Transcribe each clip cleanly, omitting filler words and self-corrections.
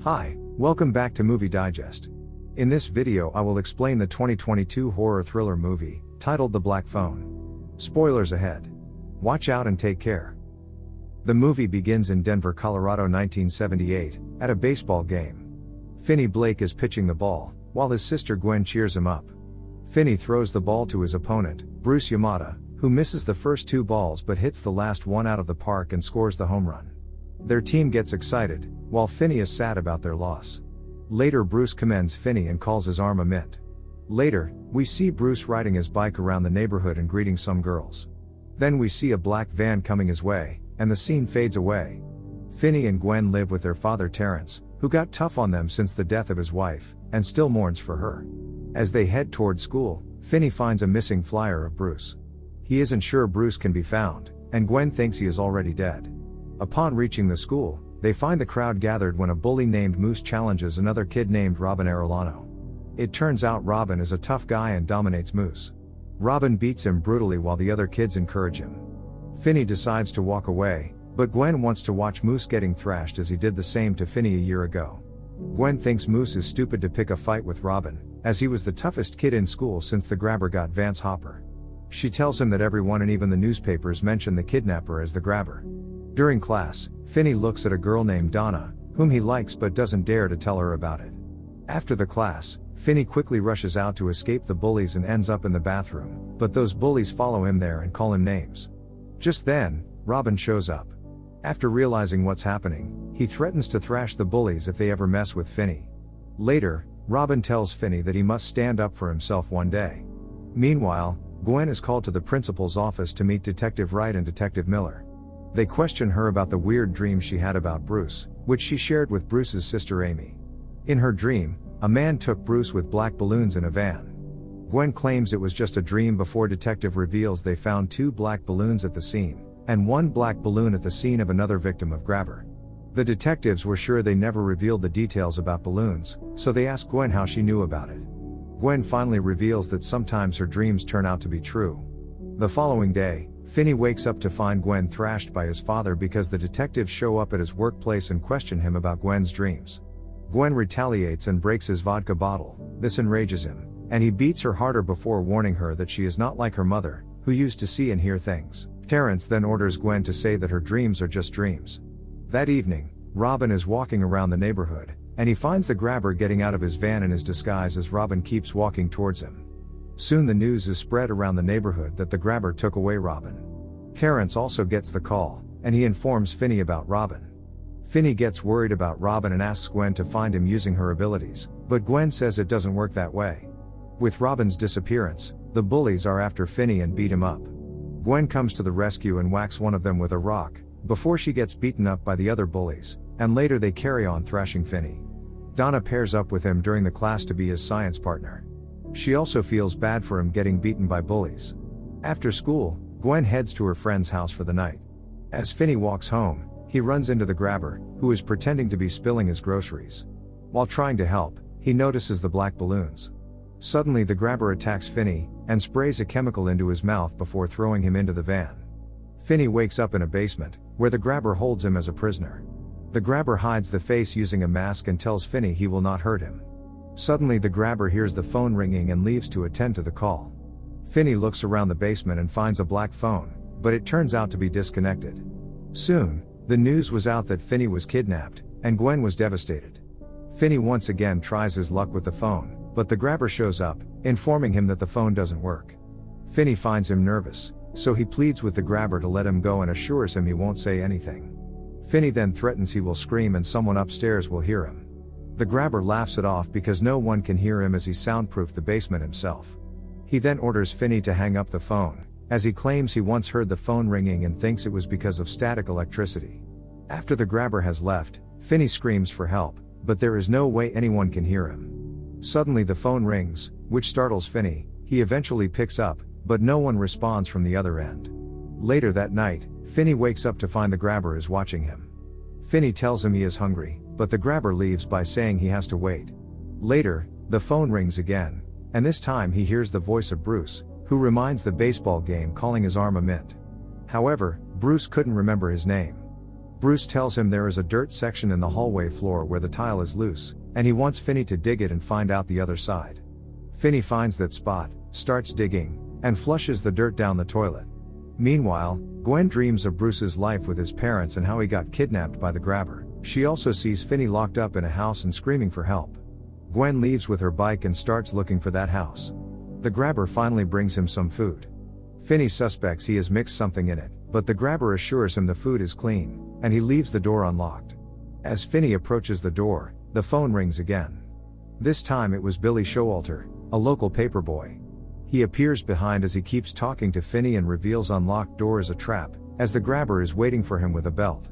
Hi, welcome back to Movie Digest. In this video I will explain the 2022 horror thriller movie, titled The Black Phone. Spoilers ahead. Watch out and take care. The movie begins in Denver, Colorado 1978, at a baseball game. Finney Blake is pitching the ball, while his sister Gwen cheers him up. Finney throws the ball to his opponent, Bruce Yamada, who misses the first two balls but hits the last one out of the park and scores the home run. Their team gets excited, while Finney is sad about their loss. Later Bruce commends Finney and calls his arm a mint. Later, we see Bruce riding his bike around the neighborhood and greeting some girls. Then we see a black van coming his way, and the scene fades away. Finney and Gwen live with their father Terrence, who got tough on them since the death of his wife, and still mourns for her. As they head toward school, Finney finds a missing flyer of Bruce. He isn't sure Bruce can be found, and Gwen thinks he is already dead. Upon reaching the school, they find the crowd gathered when a bully named Moose challenges another kid named Robin Arellano. It turns out Robin is a tough guy and dominates Moose. Robin beats him brutally while the other kids encourage him. Finney decides to walk away, but Gwen wants to watch Moose getting thrashed as he did the same to Finney a year ago. Gwen thinks Moose is stupid to pick a fight with Robin, as he was the toughest kid in school since the grabber got Vance Hopper. She tells him that everyone and even the newspapers mention the kidnapper as the grabber. During class, Finney looks at a girl named Donna, whom he likes but doesn't dare to tell her about it. After the class, Finney quickly rushes out to escape the bullies and ends up in the bathroom, but those bullies follow him there and call him names. Just then, Robin shows up. After realizing what's happening, he threatens to thrash the bullies if they ever mess with Finney. Later, Robin tells Finney that he must stand up for himself one day. Meanwhile, Gwen is called to the principal's office to meet Detective Wright and Detective Miller. They question her about the weird dream she had about Bruce, which she shared with Bruce's sister Amy. In her dream, a man took Bruce with black balloons in a van. Gwen claims it was just a dream before Detective reveals they found 2 black balloons at the scene, and 1 black balloon at the scene of another victim of grabber. The detectives were sure they never revealed the details about balloons, so they ask Gwen how she knew about it. Gwen finally reveals that sometimes her dreams turn out to be true. The following day, Finney wakes up to find Gwen thrashed by his father because the detectives show up at his workplace and question him about Gwen's dreams. Gwen retaliates and breaks his vodka bottle. This enrages him, and he beats her harder before warning her that she is not like her mother, who used to see and hear things. Terrence then orders Gwen to say that her dreams are just dreams. That evening, Robin is walking around the neighborhood, and he finds the grabber getting out of his van in his disguise as Robin keeps walking towards him. Soon the news is spread around the neighborhood that the grabber took away Robin. Terrence also gets the call, and he informs Finney about Robin. Finney gets worried about Robin and asks Gwen to find him using her abilities, but Gwen says it doesn't work that way. With Robin's disappearance, the bullies are after Finney and beat him up. Gwen comes to the rescue and whacks one of them with a rock, before she gets beaten up by the other bullies, and later they carry on thrashing Finney. Donna pairs up with him during the class to be his science partner. She also feels bad for him getting beaten by bullies. After school, Gwen heads to her friend's house for the night. As Finney walks home, he runs into the grabber, who is pretending to be spilling his groceries. While trying to help, he notices the black balloons. Suddenly the grabber attacks Finney, and sprays a chemical into his mouth before throwing him into the van. Finney wakes up in a basement, where the grabber holds him as a prisoner. The grabber hides the face using a mask and tells Finney he will not hurt him. Suddenly the grabber hears the phone ringing and leaves to attend to the call. Finney looks around the basement and finds a black phone, but it turns out to be disconnected. Soon, the news was out that Finney was kidnapped, and Gwen was devastated. Finney once again tries his luck with the phone, but the grabber shows up, informing him that the phone doesn't work. Finney finds him nervous, so he pleads with the grabber to let him go and assures him he won't say anything. Finney then threatens he will scream and someone upstairs will hear him. The grabber laughs it off because no one can hear him as he soundproofed the basement himself. He then orders Finney to hang up the phone, as he claims he once heard the phone ringing and thinks it was because of static electricity. After the grabber has left, Finney screams for help, but there is no way anyone can hear him. Suddenly the phone rings, which startles Finney. He eventually picks up, but no one responds from the other end. Later that night, Finney wakes up to find the grabber is watching him. Finney tells him he is hungry, but the grabber leaves by saying he has to wait. Later, the phone rings again, and this time he hears the voice of Bruce, who reminds the baseball game calling his arm a mint. However, Bruce couldn't remember his name. Bruce tells him there is a dirt section in the hallway floor where the tile is loose, and he wants Finney to dig it and find out the other side. Finney finds that spot, starts digging, and flushes the dirt down the toilet. Meanwhile, Gwen dreams of Bruce's life with his parents and how he got kidnapped by the grabber. She also sees Finney locked up in a house and screaming for help. Gwen leaves with her bike and starts looking for that house. The grabber finally brings him some food. Finney suspects he has mixed something in it, but the grabber assures him the food is clean, and he leaves the door unlocked. As Finney approaches the door, the phone rings again. This time it was Billy Showalter, a local paperboy. He appears behind as he keeps talking to Finney and reveals unlocked door is a trap, as the grabber is waiting for him with a belt.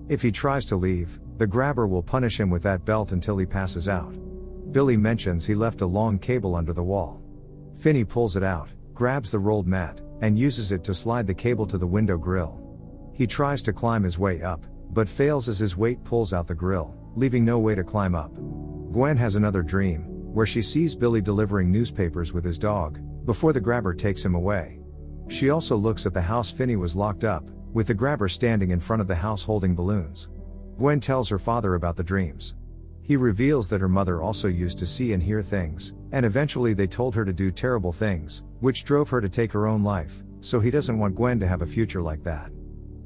If he tries to leave, the grabber will punish him with that belt until he passes out. Billy mentions he left a long cable under the wall. Finney pulls it out, grabs the rolled mat, and uses it to slide the cable to the window grill. He tries to climb his way up, but fails as his weight pulls out the grill, leaving no way to climb up. Gwen has another dream, where she sees Billy delivering newspapers with his dog, before the grabber takes him away. She also looks at the house Finney was locked up, with the grabber standing in front of the house holding balloons. Gwen tells her father about the dreams. He reveals that her mother also used to see and hear things, and eventually they told her to do terrible things, which drove her to take her own life, so he doesn't want Gwen to have a future like that.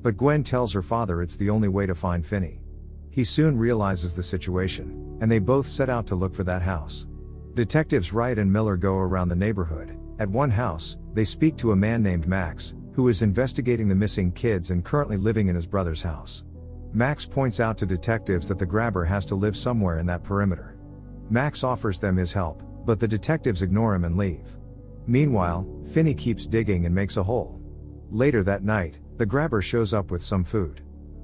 But Gwen tells her father it's the only way to find Finney. He soon realizes the situation, and they both set out to look for that house. Detectives Wright and Miller go around the neighborhood. At one house, they speak to a man named Max, who is investigating the missing kids and currently living in his brother's house. Max points out to detectives that the grabber has to live somewhere in that perimeter. Max offers them his help, but the detectives ignore him and leave. Meanwhile, Finney keeps digging and makes a hole. Later that night, the grabber shows up with some food.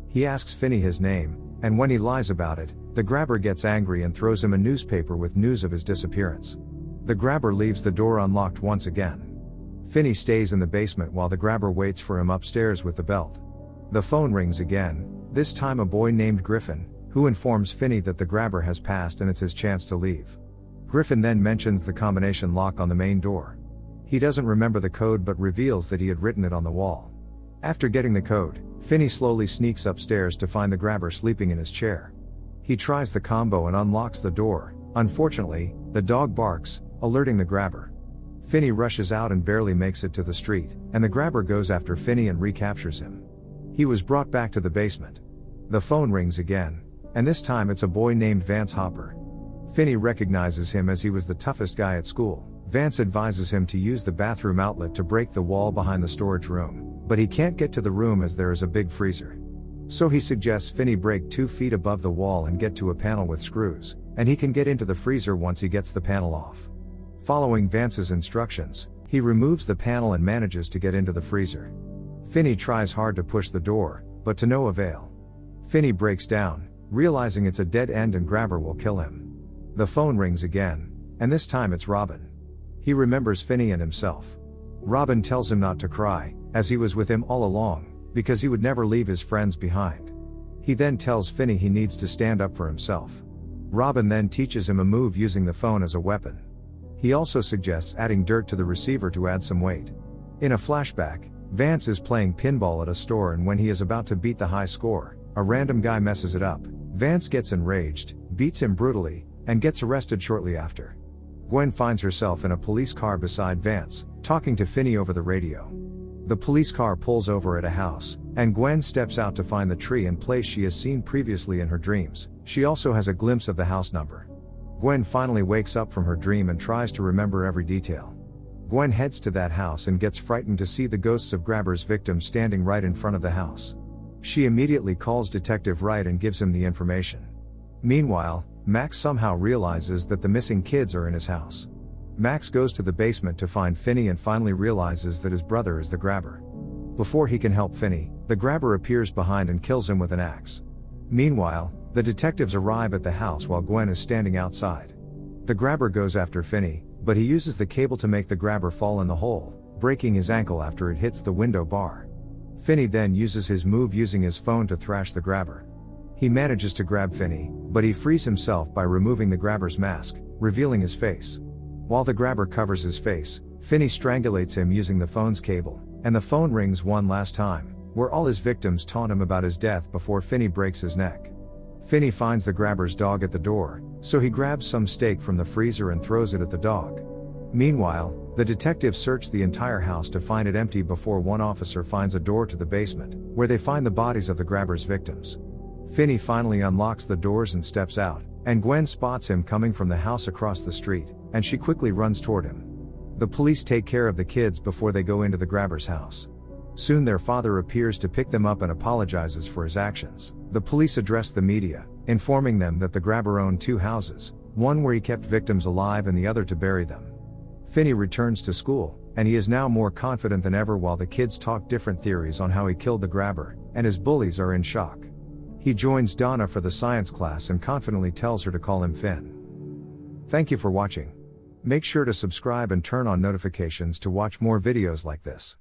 He asks Finney his name, and when he lies about it, the grabber gets angry and throws him a newspaper with news of his disappearance. The grabber leaves the door unlocked once again. Finney stays in the basement while the grabber waits for him upstairs with the belt. The phone rings again, this time a boy named Griffin, who informs Finney that the grabber has passed and it's his chance to leave. Griffin then mentions the combination lock on the main door. He doesn't remember the code but reveals that he had written it on the wall. After getting the code, Finney slowly sneaks upstairs to find the grabber sleeping in his chair. He tries the combo and unlocks the door. Unfortunately, the dog barks, alerting the grabber. Finney rushes out and barely makes it to the street, and the grabber goes after Finney and recaptures him. He was brought back to the basement. The phone rings again, and this time it's a boy named Vance Hopper. Finney recognizes him as he was the toughest guy at school. Vance advises him to use the bathroom outlet to break the wall behind the storage room, but he can't get to the room as there is a big freezer. So he suggests Finney break 2 feet above the wall and get to a panel with screws, and he can get into the freezer once he gets the panel off. Following Vance's instructions, he removes the panel and manages to get into the freezer. Finney tries hard to push the door, but to no avail. Finney breaks down, realizing it's a dead end and grabber will kill him. The phone rings again, and this time it's Robin. He remembers Finney and himself. Robin tells him not to cry, as he was with him all along, because he would never leave his friends behind. He then tells Finney he needs to stand up for himself. Robin then teaches him a move using the phone as a weapon. He also suggests adding dirt to the receiver to add some weight. In a flashback, Vance is playing pinball at a store, and when he is about to beat the high score, a random guy messes it up. Vance gets enraged, beats him brutally, and gets arrested shortly after. Gwen finds herself in a police car beside Vance, talking to Finney over the radio. The police car pulls over at a house, and Gwen steps out to find the tree and place she has seen previously in her dreams. She also has a glimpse of the house number. Gwen finally wakes up from her dream and tries to remember every detail. Gwen heads to that house and gets frightened to see the ghosts of grabber's victims standing right in front of the house. She immediately calls Detective Wright and gives him the information. Meanwhile, Max somehow realizes that the missing kids are in his house. Max goes to the basement to find Finney and finally realizes that his brother is the grabber. Before he can help Finney, the grabber appears behind and kills him with an axe. Meanwhile, the detectives arrive at the house while Gwen is standing outside. The grabber goes after Finney, but he uses the cable to make the grabber fall in the hole, breaking his ankle after it hits the window bar. Finney then uses his move using his phone to thrash the grabber. He manages to grab Finney, but he frees himself by removing the grabber's mask, revealing his face. While the grabber covers his face, Finney strangulates him using the phone's cable, and the phone rings one last time, where all his victims taunt him about his death before Finney breaks his neck. Finney finds the grabber's dog at the door, so he grabs some steak from the freezer and throws it at the dog. Meanwhile, the detectives search the entire house to find it empty before one officer finds a door to the basement, where they find the bodies of the grabber's victims. Finney finally unlocks the doors and steps out, and Gwen spots him coming from the house across the street, and she quickly runs toward him. The police take care of the kids before they go into the grabber's house. Soon their father appears to pick them up and apologizes for his actions. The police address the media, informing them that the grabber owned 2 houses, one where he kept victims alive and the other to bury them. Finney returns to school, and he is now more confident than ever while the kids talk different theories on how he killed the grabber, and his bullies are in shock. He joins Donna for the science class and confidently tells her to call him Finn. Thank you for watching. Make sure to subscribe and turn on notifications to watch more videos like this.